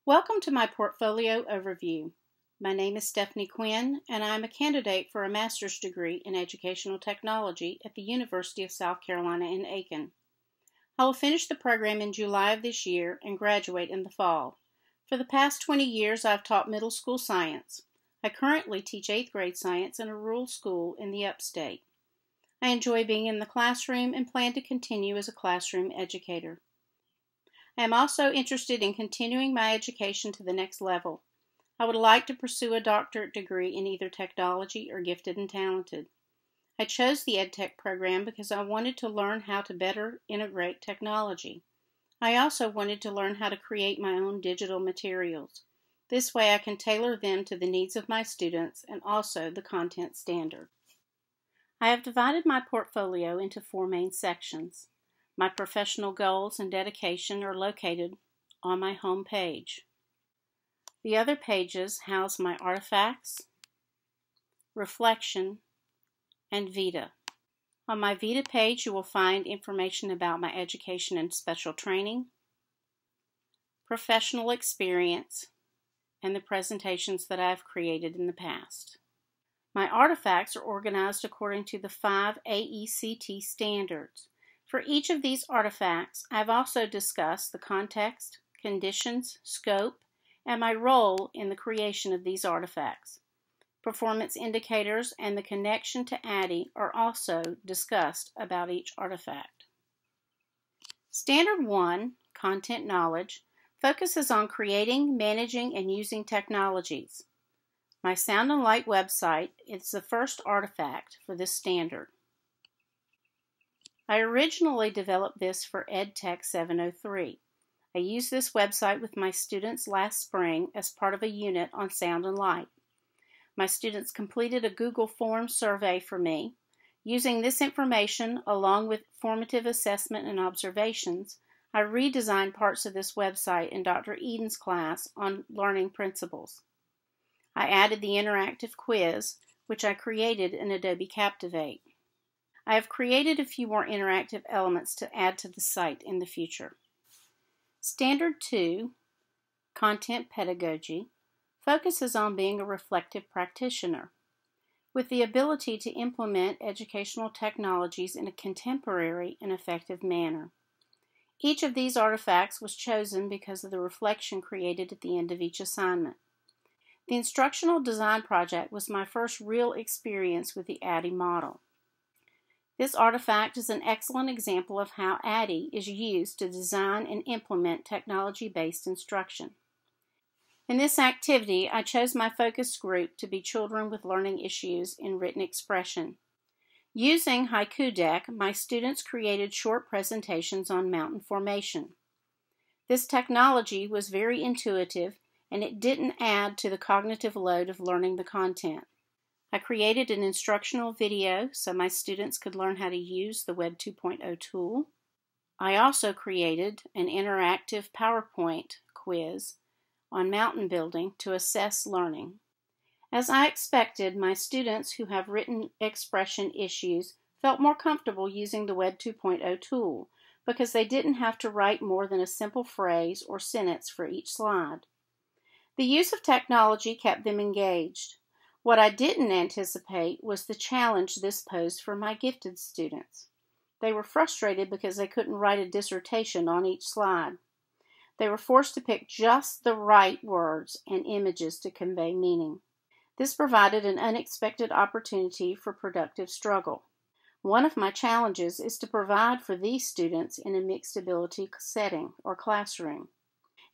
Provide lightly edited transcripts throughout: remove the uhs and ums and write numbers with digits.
Welcome to my portfolio overview. My name is Stephanie Quinn, and I am a candidate for a master's degree in educational technology at the University of South Carolina in Aiken. I will finish the program in July of this year and graduate in the fall. For the past 20 years, I've taught middle school science. I currently teach 8th grade science in a rural school in the upstate. I enjoy being in the classroom and plan to continue as a classroom educator. I am also interested in continuing my education to the next level. I would like to pursue a doctorate degree in either technology or gifted and talented. I chose the EdTech program because I wanted to learn how to better integrate technology. I also wanted to learn how to create my own digital materials. This way I can tailor them to the needs of my students and also the content standard. I have divided my portfolio into 4 main sections. My professional goals and dedication are located on my home page. The other pages house my artifacts, reflection, and Vita. On my Vita page, you will find information about my education and special training, professional experience, and the presentations that I have created in the past. My artifacts are organized according to the 5 AECT standards. For each of these artifacts, I have also discussed the context, conditions, scope, and my role in the creation of these artifacts. Performance indicators and the connection to ADDIE are also discussed about each artifact. Standard 1, Content Knowledge, focuses on creating, managing, and using technologies. My Sound and Light website is the first artifact for this standard. I originally developed this for EdTech 703. I used this website with my students last spring as part of a unit on Sound and Light. My students completed a Google Forms survey for me. Using this information, along with formative assessment and observations, I redesigned parts of this website in Dr. Eden's class on learning principles. I added the interactive quiz, which I created in Adobe Captivate. I have created a few more interactive elements to add to the site in the future. Standard 2, Content Pedagogy, focuses on being a reflective practitioner, with the ability to implement educational technologies in a contemporary and effective manner. Each of these artifacts was chosen because of the reflection created at the end of each assignment. The instructional design project was my first real experience with the ADDIE model. This artifact is an excellent example of how ADDIE is used to design and implement technology-based instruction. In this activity, I chose my focus group to be children with learning issues in written expression. Using Haiku Deck, my students created short presentations on mountain formation. This technology was very intuitive, and it didn't add to the cognitive load of learning the content. I created an instructional video so my students could learn how to use the Web 2.0 tool. I also created an interactive PowerPoint quiz on mountain building to assess learning. As I expected, my students who have written expression issues felt more comfortable using the Web 2.0 tool because they didn't have to write more than a simple phrase or sentence for each slide. The use of technology kept them engaged. What I didn't anticipate was the challenge this posed for my gifted students. They were frustrated because they couldn't write a dissertation on each slide. They were forced to pick just the right words and images to convey meaning. This provided an unexpected opportunity for productive struggle. One of my challenges is to provide for these students in a mixed ability setting or classroom.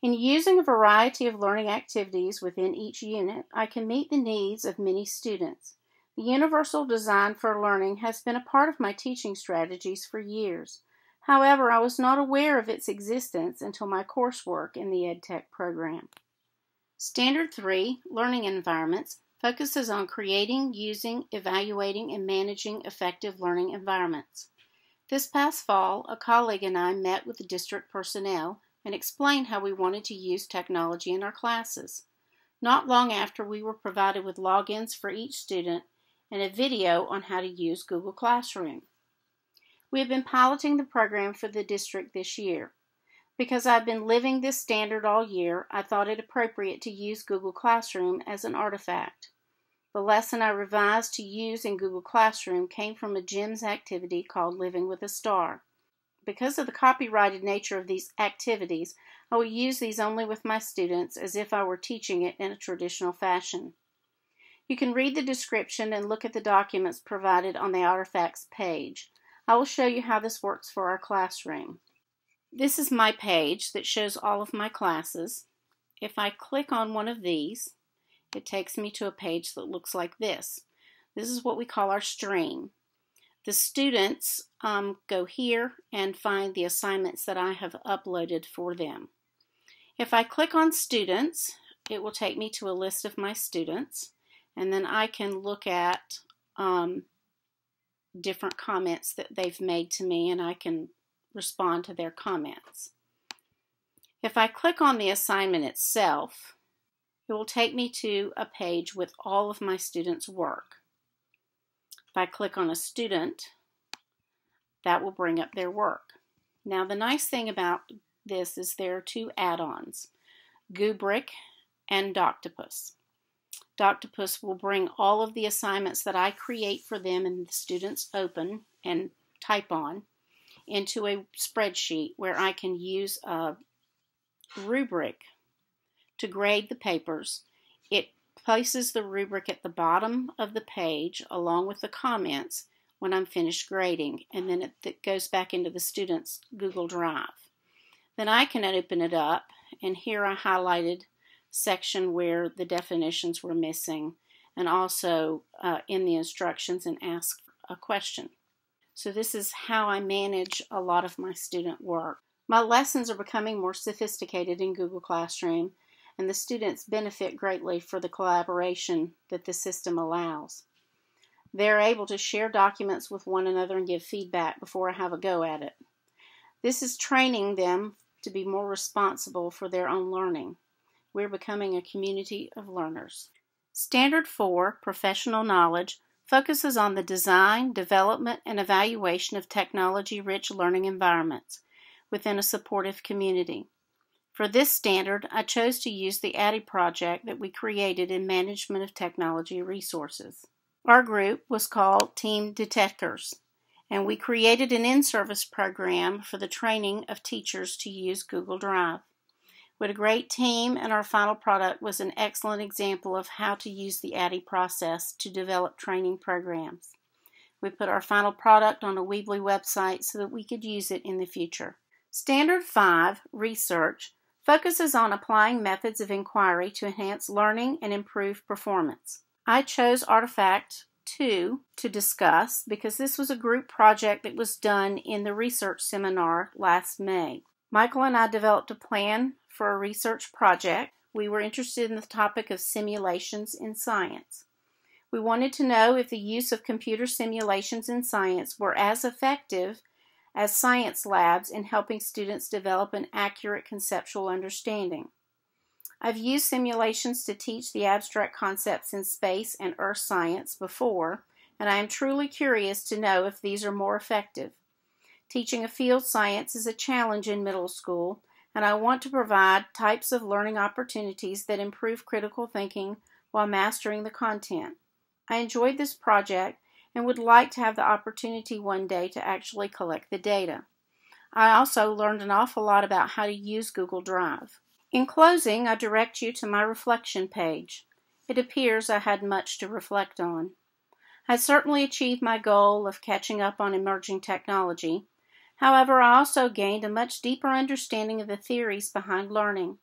In using a variety of learning activities within each unit, I can meet the needs of many students. The universal design for learning has been a part of my teaching strategies for years. However, I was not aware of its existence until my coursework in the EdTech program. Standard 3, Learning Environments, focuses on creating, using, evaluating, and managing effective learning environments. This past fall, a colleague and I met with the district personnel and explained how we wanted to use technology in our classes. Not long after, we were provided with logins for each student and a video on how to use Google Classroom. We have been piloting the program for the district this year. Because I've been living this standard all year, I thought it appropriate to use Google Classroom as an artifact. The lesson I revised to use in Google Classroom came from a GEMS activity called Living with a Star. Because of the copyrighted nature of these activities, I will use these only with my students as if I were teaching it in a traditional fashion. You can read the description and look at the documents provided on the Artifacts page. I will show you how this works for our classroom. This is my page that shows all of my classes. If I click on one of these, it takes me to a page that looks like this. This is what we call our stream. The students go here and find the assignments that I have uploaded for them. If I click on students, it will take me to a list of my students, and then I can look at different comments that they've made to me, and I can respond to their comments. If I click on the assignment itself, it will take me to a page with all of my students' work. If I click on a student, that will bring up their work. Now, the nice thing about this is there are two add-ons, Gubrick and Doctopus. Doctopus will bring all of the assignments that I create for them and the students open and type on into a spreadsheet where I can use a rubric to grade the papers. It places the rubric at the bottom of the page along with the comments when I'm finished grading, and then it goes back into the student's Google Drive. Then I can open it up, and here I highlighted section where the definitions were missing, and also in the instructions and ask a question. So this is how I manage a lot of my student work. My lessons are becoming more sophisticated in Google Classroom, and the students benefit greatly for the collaboration that the system allows. They're able to share documents with one another and give feedback before I have a go at it. This is training them to be more responsible for their own learning. We're becoming a community of learners. Standard 4, Professional Knowledge, focuses on the design, development, and evaluation of technology-rich learning environments within a supportive community. For this standard, I chose to use the ADDIE project that we created in Management of Technology Resources. Our group was called Team Detectors, and we created an in-service program for the training of teachers to use Google Drive. We had a great team, and our final product was an excellent example of how to use the ADDIE process to develop training programs. We put our final product on a Weebly website so that we could use it in the future. Standard 5, Research, focuses on applying methods of inquiry to enhance learning and improve performance. I chose Artifact 2 to discuss because this was a group project that was done in the research seminar last May. Michael and I developed a plan for a research project. We were interested in the topic of simulations in science. We wanted to know if the use of computer simulations in science were as effective as science labs in helping students develop an accurate conceptual understanding. I've used simulations to teach the abstract concepts in space and earth science before, and I am truly curious to know if these are more effective. Teaching a field science is a challenge in middle school, and I want to provide types of learning opportunities that improve critical thinking while mastering the content. I enjoyed this project and would like to have the opportunity one day to actually collect the data. I also learned an awful lot about how to use Google Drive. In closing, I direct you to my reflection page. It appears I had much to reflect on. I certainly achieved my goal of catching up on emerging technology. However, I also gained a much deeper understanding of the theories behind learning.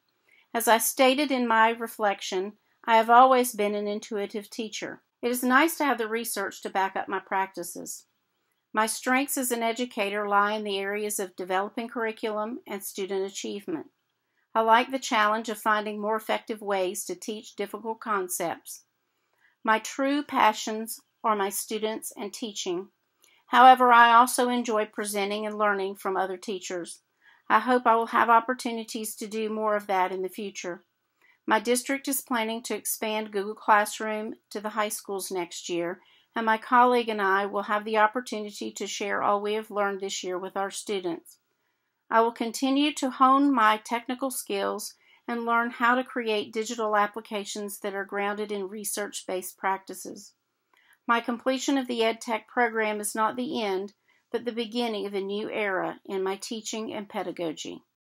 As I stated in my reflection, I have always been an intuitive teacher. It is nice to have the research to back up my practices. My strengths as an educator lie in the areas of developing curriculum and student achievement. I like the challenge of finding more effective ways to teach difficult concepts. My true passions are my students and teaching. However, I also enjoy presenting and learning from other teachers. I hope I will have opportunities to do more of that in the future. My district is planning to expand Google Classroom to the high schools next year, and my colleague and I will have the opportunity to share all we have learned this year with our students. I will continue to hone my technical skills and learn how to create digital applications that are grounded in research-based practices. My completion of the EdTech program is not the end, but the beginning of a new era in my teaching and pedagogy.